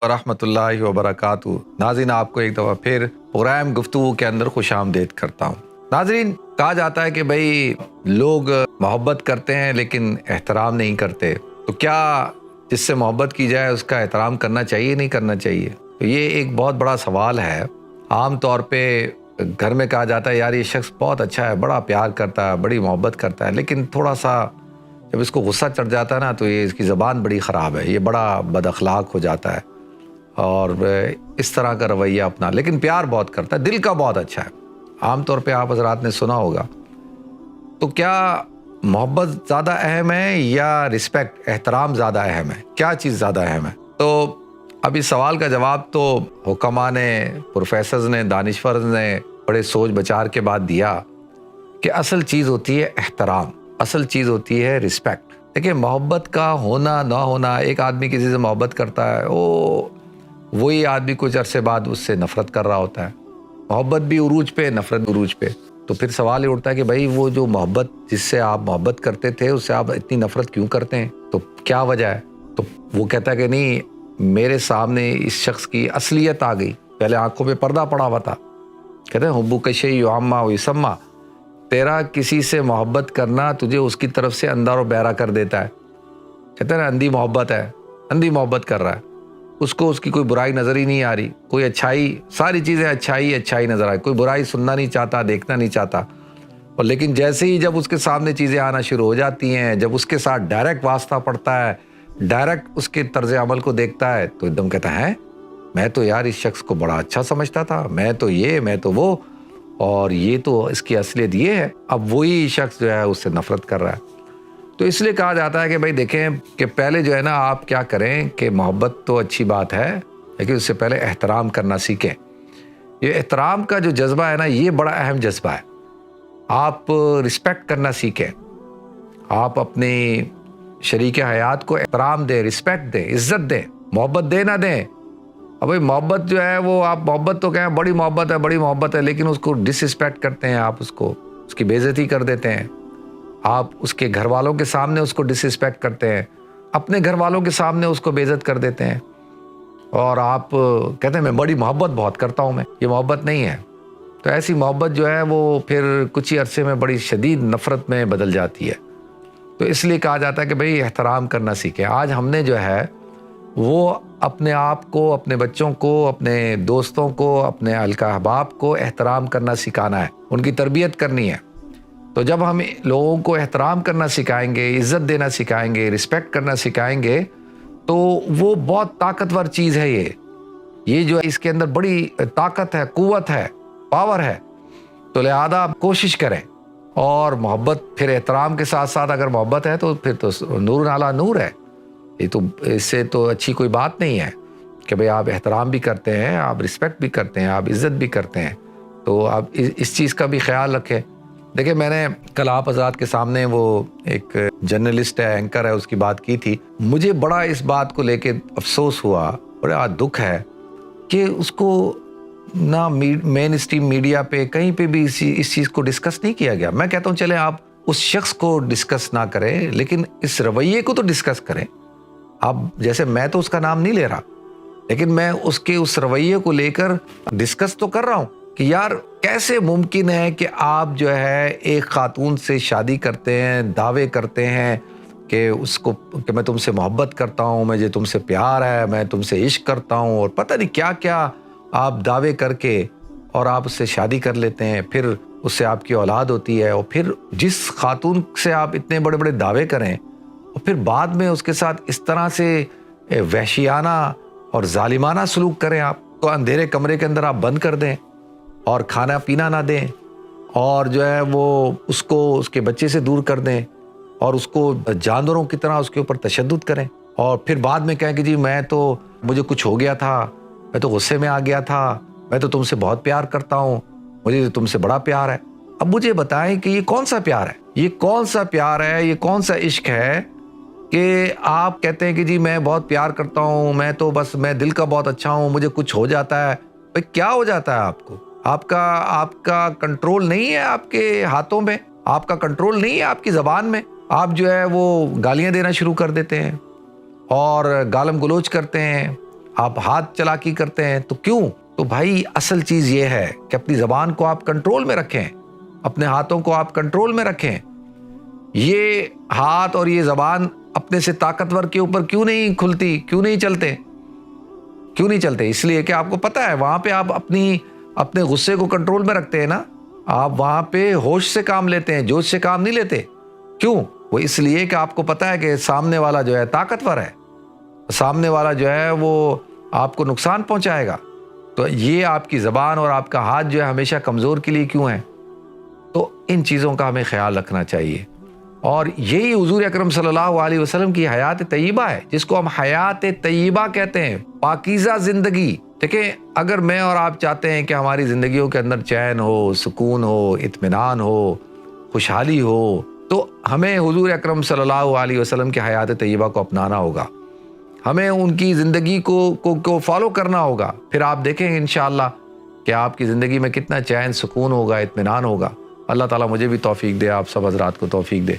ورحمۃ اللہ وبرکاتہ۔ ناظرین، آپ کو ایک دفعہ پھر پروگرام گفتگو کے اندر خوش آمدید کرتا ہوں۔ ناظرین، کہا جاتا ہے کہ بھائی لوگ محبت کرتے ہیں لیکن احترام نہیں کرتے، تو کیا جس سے محبت کی جائے اس کا احترام کرنا چاہیے نہیں کرنا چاہیے؟ تو یہ ایک بہت بڑا سوال ہے۔ عام طور پہ گھر میں کہا جاتا ہے یار یہ شخص بہت اچھا ہے، بڑا پیار کرتا ہے، بڑی محبت کرتا ہے، لیکن تھوڑا سا جب اس کو غصہ چڑھ جاتا ہے نا تو یہ اس کی زبان بڑی خراب ہے، یہ بڑا بد اخلاق ہو جاتا ہے اور اس طرح کا رویہ اپنا، لیکن پیار بہت کرتا ہے، دل کا بہت اچھا ہے۔ عام طور پہ آپ حضرات نے سنا ہوگا۔ تو کیا محبت زیادہ اہم ہے یا رسپیکٹ، احترام زیادہ اہم ہے؟ کیا چیز زیادہ اہم ہے؟ تو اب اس سوال کا جواب تو حکماء نے، پروفیسرز نے، دانشور نے بڑے سوچ بچار کے بعد دیا کہ اصل چیز ہوتی ہے احترام، اصل چیز ہوتی ہے رسپیکٹ۔ دیکھیں، محبت کا ہونا نہ ہونا، ایک آدمی کسی سے محبت کرتا ہے، وہی آدمی کچھ عرصے بعد اس سے نفرت کر رہا ہوتا ہے۔ محبت بھی عروج پہ، نفرت بھی عروج پہ۔ تو پھر سوال یہ اٹھتا ہے کہ بھائی وہ جو محبت جس سے آپ محبت کرتے تھے اس سے آپ اتنی نفرت کیوں کرتے ہیں؟ تو کیا وجہ ہے؟ تو وہ کہتا ہے کہ نہیں، میرے سامنے اس شخص کی اصلیت آ گئی، پہلے آنکھوں پہ پردہ پڑا ہوا تھا۔ کہتے ہیں حبو کشی یعما و یسما، تیرا کسی سے محبت کرنا تجھے اس کی طرف سے اندھا و بہرا کر دیتا ہے۔ کہتے ہیں نا، اندھی محبت ہے، اندھی محبت کر رہا ہے، اس کو اس کی کوئی برائی نظر ہی نہیں آ رہی، کوئی اچھائی، ساری چیزیں اچھائی نظر آئی، کوئی برائی سننا نہیں چاہتا، دیکھنا نہیں چاہتا۔ اور لیکن جیسے ہی جب اس کے سامنے چیزیں آنا شروع ہو جاتی ہیں، جب اس کے ساتھ ڈائریکٹ واسطہ پڑتا ہے، ڈائریکٹ اس کے طرز عمل کو دیکھتا ہے، تو ایک دم کہتا ہے میں تو یار اس شخص کو بڑا اچھا سمجھتا تھا، میں تو یہ، میں تو وہ، اور یہ تو اس کی اصلیت یہ ہے۔ اب وہی شخص جو ہے اس سے نفرت کر رہا ہے۔ تو اس لیے کہا جاتا ہے کہ بھائی دیکھیں کہ پہلے جو ہے نا آپ کیا کریں کہ محبت تو اچھی بات ہے لیکن اس سے پہلے احترام کرنا سیکھیں۔ یہ احترام کا جو جذبہ ہے نا، یہ بڑا اہم جذبہ ہے۔ آپ رسپیکٹ کرنا سیکھیں، آپ اپنے شریک حیات کو احترام دیں، رسپیکٹ دیں، عزت دیں، محبت دیں نہ دیں۔ اب بھائی محبت جو ہے وہ آپ محبت تو کہیں بڑی محبت ہے لیکن اس کو ڈس رسپیکٹ کرتے ہیں، آپ اس کو، اس کی بے عزتی کر دیتے ہیں، آپ اس کے گھر والوں کے سامنے اس کو ڈس رسپیکٹ کرتے ہیں، اپنے گھر والوں کے سامنے اس کو بے عزت کر دیتے ہیں، اور آپ کہتے ہیں میں بڑی محبت بہت کرتا ہوں، میں یہ محبت نہیں ہے۔ تو ایسی محبت جو ہے وہ پھر کچھ ہی عرصے میں بڑی شدید نفرت میں بدل جاتی ہے۔ تو اس لیے کہا جاتا ہے کہ بھئی احترام کرنا سیکھیں۔ آج ہم نے جو ہے وہ اپنے آپ کو، اپنے بچوں کو، اپنے دوستوں کو، اپنے اہل احباب کو احترام کرنا سکھانا ہے، ان کی تربیت کرنی ہے۔ تو جب ہم لوگوں کو احترام کرنا سکھائیں گے، عزت دینا سکھائیں گے، رسپیکٹ کرنا سکھائیں گے، تو وہ بہت طاقتور چیز ہے۔ یہ جو ہے اس کے اندر بڑی طاقت ہے، قوت ہے، پاور ہے۔ تو لہذا کوشش کریں، اور محبت پھر احترام کے ساتھ ساتھ اگر محبت ہے تو پھر تو نور علی نور ہے۔ یہ تو اس سے تو اچھی کوئی بات نہیں ہے کہ بھئی آپ احترام بھی کرتے ہیں، آپ رسپیکٹ بھی کرتے ہیں، آپ عزت بھی کرتے ہیں۔ تو آپ اس چیز کا بھی خیال رکھیں۔ دیکھیں، میں نے کل آپ حضرات کے سامنے وہ ایک جرنلسٹ ہے، اینکر ہے، اس کی بات کی تھی۔ مجھے بڑا اس بات کو لے کے افسوس ہوا، بڑا دکھ ہے کہ اس کو نہ مین اسٹریم میڈیا پہ کہیں پہ بھی اس چیز کو ڈسکس نہیں کیا گیا۔ میں کہتا ہوں چلیں آپ اس شخص کو ڈسکس نہ کریں لیکن اس رویے کو تو ڈسکس کریں۔ آپ جیسے، میں تو اس کا نام نہیں لے رہا لیکن میں اس کے اس رویے کو لے کر ڈسکس تو کر رہا ہوں کہ یار کیسے ممکن ہے کہ آپ جو ہے ایک خاتون سے شادی کرتے ہیں، دعوے کرتے ہیں کہ اس کو کہ میں تم سے محبت کرتا ہوں، مجھے تم سے پیار ہے، میں تم سے عشق کرتا ہوں، اور پتہ نہیں کیا کیا آپ دعوے کر کے اور آپ اس سے شادی کر لیتے ہیں، پھر اس سے آپ کی اولاد ہوتی ہے، اور پھر جس خاتون سے آپ اتنے بڑے بڑے دعوے کریں اور پھر بعد میں اس کے ساتھ اس طرح سے وحشیانہ اور ظالمانہ سلوک کریں، آپ تو اندھیرے کمرے کے اندر آپ بند کر دیں اور کھانا پینا نہ دیں، اور جو ہے وہ اس کو اس کے بچے سے دور کر دیں، اور اس کو جانوروں کی طرح اس کے اوپر تشدد کریں، اور پھر بعد میں کہیں کہ جی مجھے کچھ ہو گیا تھا، میں تو غصے میں آ گیا تھا، میں تو تم سے بہت پیار کرتا ہوں، مجھے تم سے بڑا پیار ہے۔ اب مجھے بتائیں کہ یہ کون سا پیار ہے؟ یہ کون سا پیار ہے؟ یہ کون سا عشق ہے کہ آپ کہتے ہیں کہ جی میں بہت پیار کرتا ہوں، میں تو بس میں دل کا بہت اچھا ہوں، مجھے کچھ ہو جاتا ہے۔ بھئی کیا ہو جاتا ہے آپ کو؟ آپ کا کنٹرول نہیں ہے آپ کے ہاتھوں میں، آپ کا کنٹرول نہیں ہے آپ کی زبان میں، آپ جو ہے وہ گالیاں دینا شروع کر دیتے ہیں اور گالم گلوچ کرتے ہیں، آپ ہاتھ چلاکی کرتے ہیں تو کیوں؟ تو بھائی اصل چیز یہ ہے کہ اپنی زبان کو آپ کنٹرول میں رکھیں، اپنے ہاتھوں کو آپ کنٹرول میں رکھیں۔ یہ ہاتھ اور یہ زبان اپنے سے طاقتور کے اوپر کیوں نہیں کھلتی، کیوں نہیں چلتے؟ اس لیے کہ آپ کو پتا ہے وہاں پہ آپ اپنے غصے کو کنٹرول میں رکھتے ہیں نا، آپ وہاں پہ ہوش سے کام لیتے ہیں، جوش سے کام نہیں لیتے۔ کیوں؟ وہ اس لیے کہ آپ کو پتا ہے کہ سامنے والا جو ہے طاقتور ہے، سامنے والا جو ہے وہ آپ کو نقصان پہنچائے گا۔ تو یہ آپ کی زبان اور آپ کا ہاتھ جو ہے ہمیشہ کمزور کے لیے کیوں ہے؟ تو ان چیزوں کا ہمیں خیال رکھنا چاہیے، اور یہی حضور اکرم صلی اللہ علیہ وسلم کی حیات طیبہ ہے، جس کو ہم حیات طیبہ کہتے ہیں، پاکیزہ زندگی۔ دیکھیں، اگر میں اور آپ چاہتے ہیں کہ ہماری زندگیوں کے اندر چین ہو، سکون ہو، اطمینان ہو، خوشحالی ہو، تو ہمیں حضور اکرم صلی اللہ علیہ وسلم کی حیات طیبہ کو اپنانا ہوگا، ہمیں ان کی زندگی کو فالو کرنا ہوگا۔ پھر آپ دیکھیں گے انشاءاللہ کہ آپ کی زندگی میں کتنا چین، سکون ہوگا، اطمینان ہوگا۔ اللہ تعالیٰ مجھے بھی توفیق دے، آپ سب حضرات کو توفیق دے۔